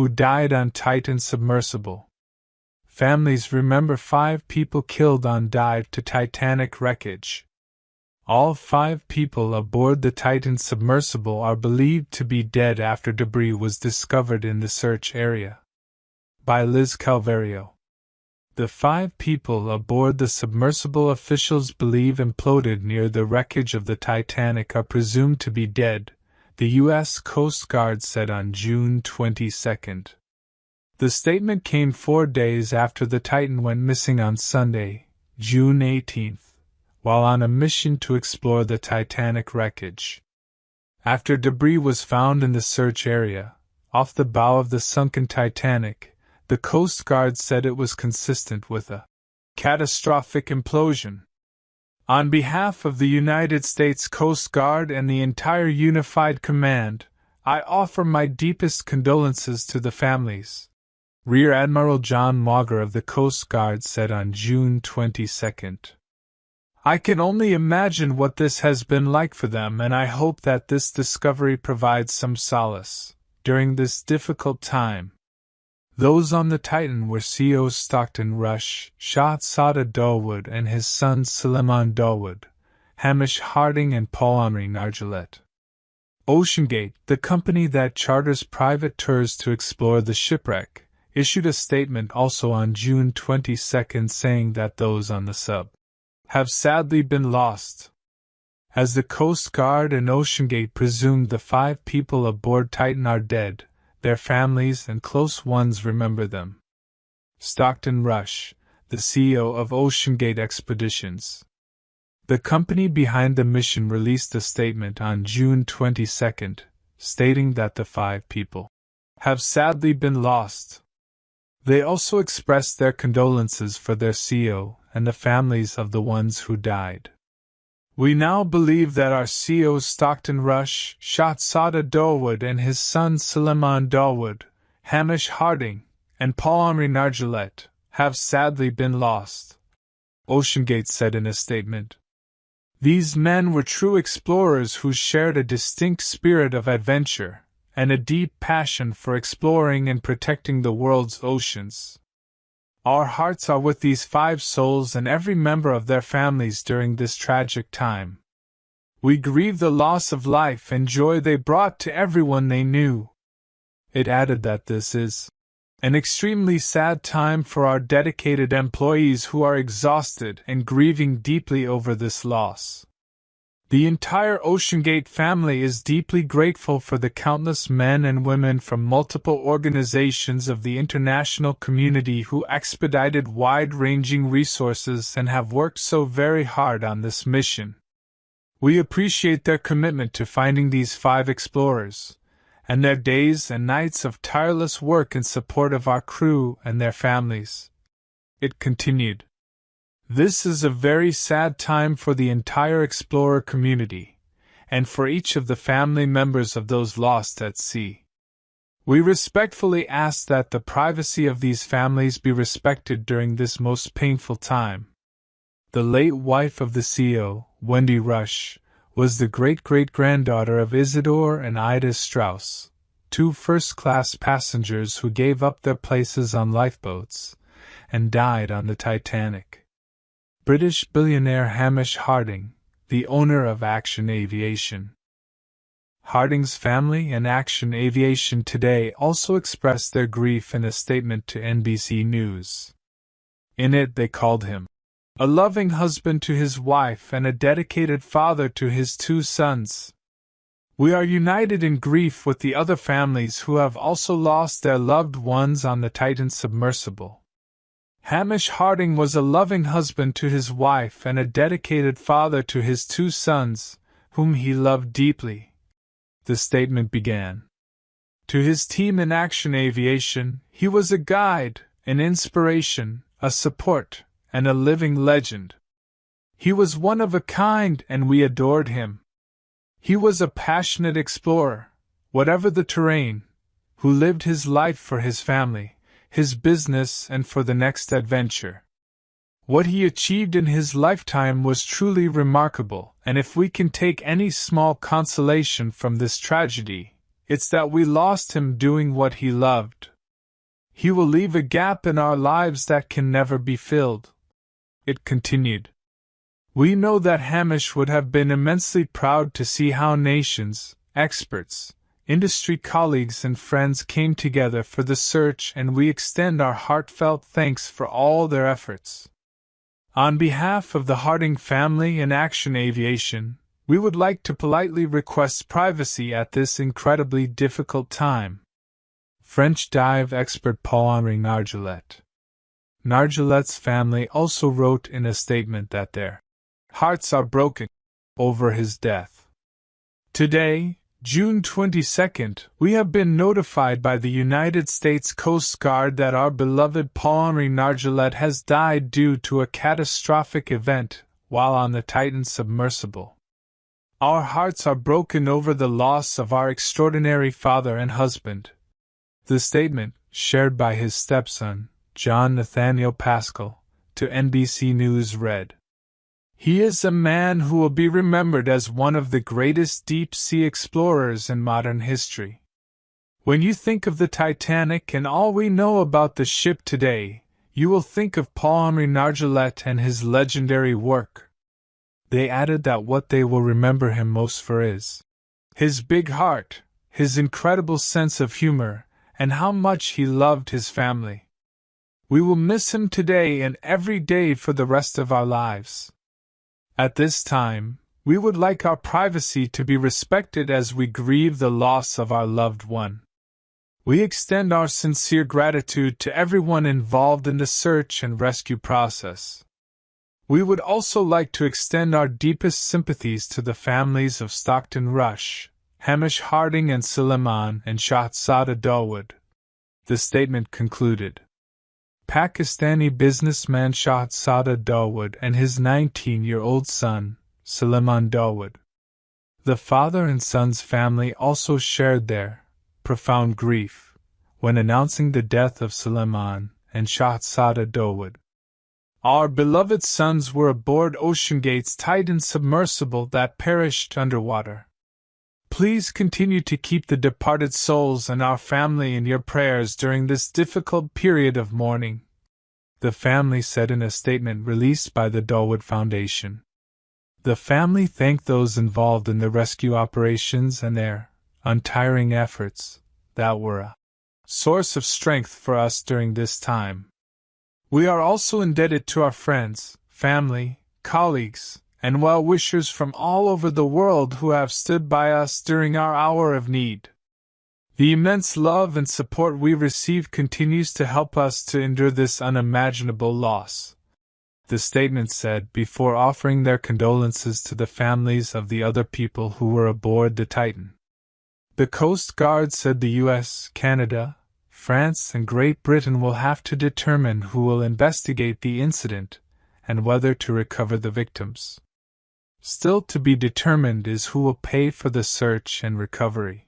who died on Titan submersible. Families remember 5 people killed on dive to Titanic wreckage. All 5 people aboard the Titan submersible are believed to be dead after debris was discovered in the search area. By Liz Calvario. The 5 people aboard the submersible officials believe imploded near the wreckage of the Titanic are presumed to be dead, the U.S. Coast Guard said on June 22. The statement came 4 days after the Titan went missing on Sunday, June 18, while on a mission to explore the Titanic wreckage. After debris was found in the search area, off the bow of the sunken Titanic, the Coast Guard said it was consistent with a catastrophic implosion. On behalf of the United States Coast Guard and the entire Unified Command, I offer my deepest condolences to the families, Rear Admiral John Mauger of the Coast Guard said on June 22. I can only imagine what this has been like for them, and I hope that this discovery provides some solace during this difficult time. Those on the Titan were CO Stockton Rush, Shahzada Dawood and his son Suleiman Dawood, Hamish Harding and Paul-Henri Nargeolet. OceanGate, the company that charters private tours to explore the shipwreck, issued a statement also on June 22 saying that those on the sub have sadly been lost. As the Coast Guard and OceanGate presumed the 5 people aboard Titan are dead, their families and close ones remember them. Stockton Rush, the CEO of OceanGate Expeditions. The company behind the mission released a statement on June 22, stating that the 5 people have sadly been lost. They also expressed their condolences for their CEO and the families of the ones who died. We now believe that our CO Stockton Rush, Shahzada Dawood and his son Suleiman Dawood, Hamish Harding, and Paul-Henri Nargeolet have sadly been lost, OceanGate said in a statement. These men were true explorers who shared a distinct spirit of adventure and a deep passion for exploring and protecting the world's oceans. Our hearts are with these 5 souls and every member of their families during this tragic time. We grieve the loss of life and joy they brought to everyone they knew. It added that this is an extremely sad time for our dedicated employees who are exhausted and grieving deeply over this loss. The entire OceanGate family is deeply grateful for the countless men and women from multiple organizations of the international community who expedited wide-ranging resources and have worked so very hard on this mission. We appreciate their commitment to finding these 5 explorers, and their days and nights of tireless work in support of our crew and their families. It continued. This is a very sad time for the entire explorer community, and for each of the family members of those lost at sea. We respectfully ask that the privacy of these families be respected during this most painful time. The late wife of the CEO, Wendy Rush, was the great-great-granddaughter of Isidore and Ida Strauss, 2 first-class passengers who gave up their places on lifeboats and died on the Titanic. British billionaire Hamish Harding, the owner of Action Aviation. Harding's family and Action Aviation Today also expressed their grief in a statement to NBC News. In it, they called him a loving husband to his wife and a dedicated father to his 2 sons. We are united in grief with the other families who have also lost their loved ones on the Titan submersible. Hamish Harding was a loving husband to his wife and a dedicated father to his 2 sons, whom he loved deeply. The statement began. To his team in Action Aviation, he was a guide, an inspiration, a support, and a living legend. He was one of a kind and we adored him. He was a passionate explorer, whatever the terrain, who lived his life for his family, his business and for the next adventure. What he achieved in his lifetime was truly remarkable, and if we can take any small consolation from this tragedy, it's that we lost him doing what he loved. He will leave a gap in our lives that can never be filled. It continued. We know that Hamish would have been immensely proud to see how nations, experts, industry colleagues and friends came together for the search, and we extend our heartfelt thanks for all their efforts. On behalf of the Harding family and Action Aviation, we would like to politely request privacy at this incredibly difficult time. French dive expert Paul-Henri Nargeolet. Nargeolet's family also wrote in a statement that their hearts are broken over his death. Today, June 22nd, we have been notified by the United States Coast Guard that our beloved Paul-Henri Nargeolet has died due to a catastrophic event while on the Titan submersible. Our hearts are broken over the loss of our extraordinary father and husband. The statement, shared by his stepson, John Nathaniel Pascal, to NBC News read, He is a man who will be remembered as one of the greatest deep-sea explorers in modern history. When you think of the Titanic and all we know about the ship today, you will think of Paul-Henri Nargeolet and his legendary work. They added that what they will remember him most for is his big heart, his incredible sense of humor, and how much he loved his family. We will miss him today and every day for the rest of our lives. At this time, we would like our privacy to be respected as we grieve the loss of our loved one. We extend our sincere gratitude to everyone involved in the search and rescue process. We would also like to extend our deepest sympathies to the families of Stockton Rush, Hamish Harding and Suleiman and Shahzada Dawood. The statement concluded. Pakistani businessman Shahzada Dawood and his 19-year-old son, Suleiman Dawood. The father and son's family also shared their profound grief when announcing the death of Suleiman and Shahzada Dawood. Our beloved sons were aboard OceanGate's Titan submersible that perished underwater. Please continue to keep the departed souls and our family in your prayers during this difficult period of mourning, the family said in a statement released by the Dawood Foundation. The family thanked those involved in the rescue operations and their untiring efforts that were a source of strength for us during this time. We are also indebted to our friends, family, colleagues, and well-wishers from all over the world who have stood by us during our hour of need. The immense love and support we receive continues to help us to endure this unimaginable loss, the statement said before offering their condolences to the families of the other people who were aboard the Titan. The Coast Guard said the U.S., Canada, France, and Great Britain will have to determine who will investigate the incident and whether to recover the victims. Still to be determined is who will pay for the search and recovery.